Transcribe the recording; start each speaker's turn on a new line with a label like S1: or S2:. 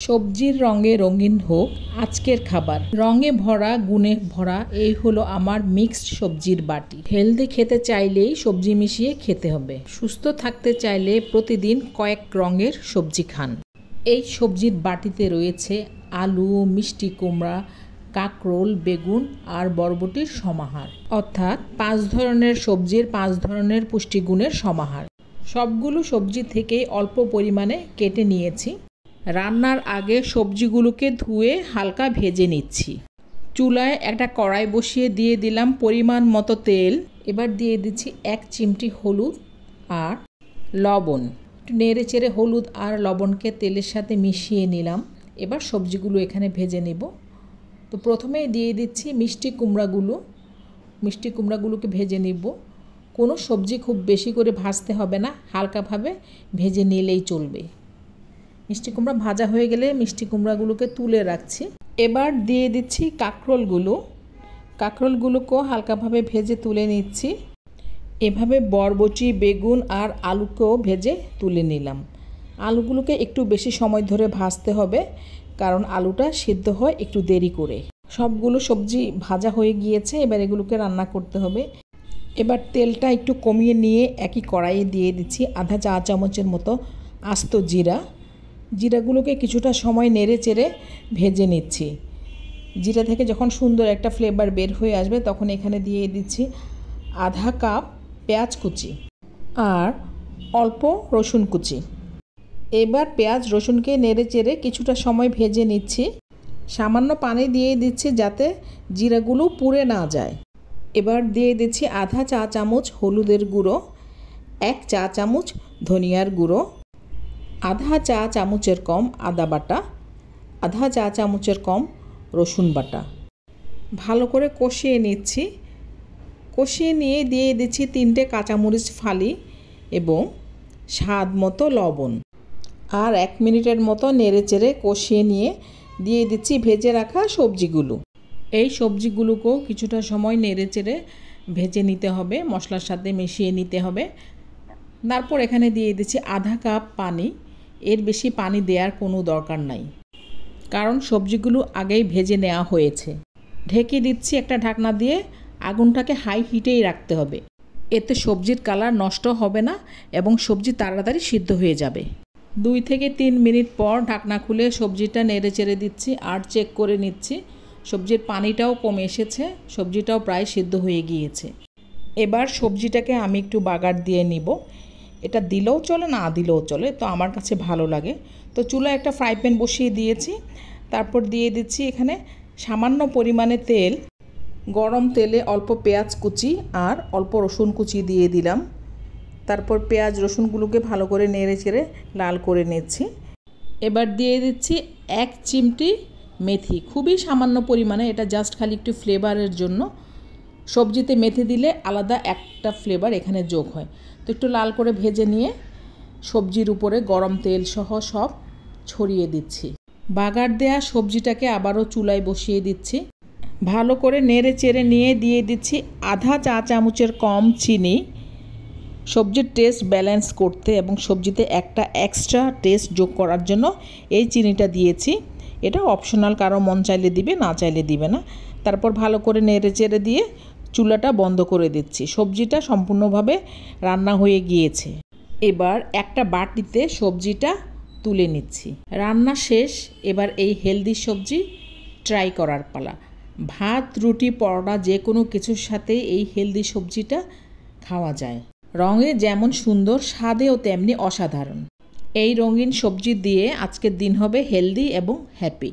S1: সবজির রঙে রঙিন হোক আজকের খাবার। রঙে ভরা গুণে ভরা এই হলো আমার মিক্সড সবজির বাটি। হেলদি খেতে চাইলেই সবজি মিশিয়ে খেতে হবে। সুস্থ থাকতে চাইলে প্রতিদিন কয়েক রঙের সবজি খান। এই সবজির বাটিতে রয়েছে আলু, মিষ্টি কুমড়া, কাঁকরোল, বেগুন আর বরবটির সমাহার, অর্থাৎ 5 ধরনের সবজির 5 ধরনের পুষ্টিগুণের সমাহার। সবগুলো সবজি থেকেই অল্প পরিমাণে কেটে নিয়েছি। রান্নার আগে সবজিগুলোকে ধুয়ে হালকা ভেজে নিচ্ছি। চুলায় একটা কড়াই বসিয়ে দিয়ে দিলাম পরিমাণ মতো তেল। এবার দিয়ে দিচ্ছি 1 চিমটি হলুদ আর লবণ। একটু নেড়ে চেড়ে হলুদ আর লবণকে তেলের সাথে মিশিয়ে নিলাম। এবার সবজিগুলো এখানে ভেজে নেব। তো প্রথমেই দিয়ে দিচ্ছি মিষ্টি কুমড়াগুলোকে ভেজে নিব। কোনো সবজি খুব বেশি করে ভাজতে হবে না, হালকাভাবে ভেজে নিলেই চলবে। মিষ্টি কুমড়া ভাজা হয়ে গেলে মিষ্টি কুমড়াগুলোকে তুলে রাখছি। এবার দিয়ে দিচ্ছি কাঁকরোলগুলোকেও হালকাভাবে ভেজে তুলে নিচ্ছি। এভাবে বরবটি, বেগুন আর আলুকেও ভেজে তুলে নিলাম। আলুগুলোকে একটু বেশি সময় ধরে ভাজতে হবে, কারণ আলুটা সিদ্ধ হয় একটু দেরি করে। সবগুলো সবজি ভাজা হয়ে গিয়েছে, এবার এগুলোকে রান্না করতে হবে। এবার তেলটা একটু কমিয়ে নিয়ে একই কড়াইয়ে দিয়ে দিচ্ছি আধা চা চামচের মতো আস্ত জিরাগুলোকে কিছুটা সময় নেড়ে চেড়ে ভেজে নিচ্ছি। জিরা থেকে যখন সুন্দর একটা ফ্লেভার বের হয়ে আসবে তখন এখানে দিয়ে দিচ্ছি আধা কাপ পেঁয়াজ কুচি আর অল্প রসুন কুচি। এবার পেঁয়াজ রসুনকে নেড়ে চেড়ে কিছুটা সময় ভেজে নিচ্ছি। সামান্য পানি দিয়ে দিচ্ছি যাতে জিরাগুলো পুড়ে না যায়। এবার দিয়ে দিচ্ছি আধা চা চামচ হলুদের গুঁড়ো, 1 চা চামচ ধনিয়ার গুঁড়ো, আধা চা চামচের কম আদা বাটা, আধা চা চামচের কম রসুন বাটা। ভালো করে কষিয়ে নিচ্ছি। কষিয়ে নিয়ে দিয়ে দিচ্ছি 3টে কাঁচামরিচ ফালি এবং স্বাদ মতো লবণ। আর 1 মিনিটের মতো নেড়ে চেড়ে কষিয়ে নিয়ে দিয়ে দিচ্ছি ভেজে রাখা সবজিগুলো। এই সবজিগুলোকেও কিছুটা সময় নেড়ে চেড়ে ভেজে নিতে হবে, মশলার সাথে মিশিয়ে নিতে হবে। তারপর এখানে দিয়ে দিচ্ছি আধা কাপ পানি। এর বেশি পানি দেওয়ার কোনো দরকার নাই, কারণ সবজিগুলো আগেই ভেজে নেওয়া হয়েছে। ঢেকে দিচ্ছি একটা ঢাকনা দিয়ে। আগুনটাকে হাই হিটেই রাখতে হবে, এতে সবজির কালার নষ্ট হবে না এবং সবজি তাড়াতাড়ি সিদ্ধ হয়ে যাবে। 2 থেকে 3 মিনিট পর ঢাকনা খুলে সবজিটা নেড়ে চেড়ে দিচ্ছি আর চেক করে নিচ্ছি সবজির পানিটাও কমে এসেছে, সবজিটাও প্রায় সিদ্ধ হয়ে গিয়েছে। এবার সবজিটাকে আমি একটু বাগার দিয়ে নিব। এটা দিলেও চলে, না দিলেও চলে, তো আমার কাছে ভালো লাগে। তো চুলায় একটা ফ্রাই প্যান বসিয়ে দিয়েছি। তারপর দিয়ে দিচ্ছি এখানে সামান্য পরিমাণে তেল। গরম তেলে অল্প পেঁয়াজ কুচি আর অল্প রসুন কুচি দিয়ে দিলাম। তারপর পেঁয়াজ রসুনগুলোকে ভালো করে নেড়ে চেড়ে লাল করে নিচ্ছি। এবার দিয়ে দিচ্ছি 1 চিমটি মেথি, খুবই সামান্য পরিমাণে, এটা জাস্ট খালি একটু ফ্লেভারের জন্য। সবজিতে মেথি দিলে আলাদা একটা ফ্লেভার এখানে যোগ হয়। তো একটু লাল করে ভেজে নিয়ে সবজির উপরে গরম তেল সহ সব ছড়িয়ে দিচ্ছি। বাগার দেয়া সবজিটাকে আবারও চুলায় বসিয়ে দিচ্ছি। ভালো করে নেড়ে চেড়ে নিয়ে দিয়ে দিচ্ছি আধা চা চামচের কম চিনি, সবজির টেস্ট ব্যালেন্স করতে এবং সবজিতে একটা এক্সট্রা টেস্ট যোগ করার জন্য এই চিনিটা দিয়েছি। এটা অপশনাল, কারো মন চাইলে দিবে, না চাইলে দিবে না। তারপর ভালো করে নেড়ে চেড়ে দিয়ে চুলাটা বন্ধ করে দিচ্ছি। সবজিটা সম্পূর্ণভাবে রান্না হয়ে গিয়েছে। এবার একটা বাটিতে সবজিটা তুলে নিচ্ছি। রান্না শেষ। এবার এই হেলদি সবজি ট্রাই করার পালা। ভাত, রুটি, পরোটা যে কোনো কিছুর সাথে এই হেলদি সবজিটা খাওয়া যায়। রঙে যেমন সুন্দর, স্বাদেও তেমনি অসাধারণ। এই রঙিন সবজি দিয়ে আজকের দিন হবে হেলদি এবং হ্যাপি।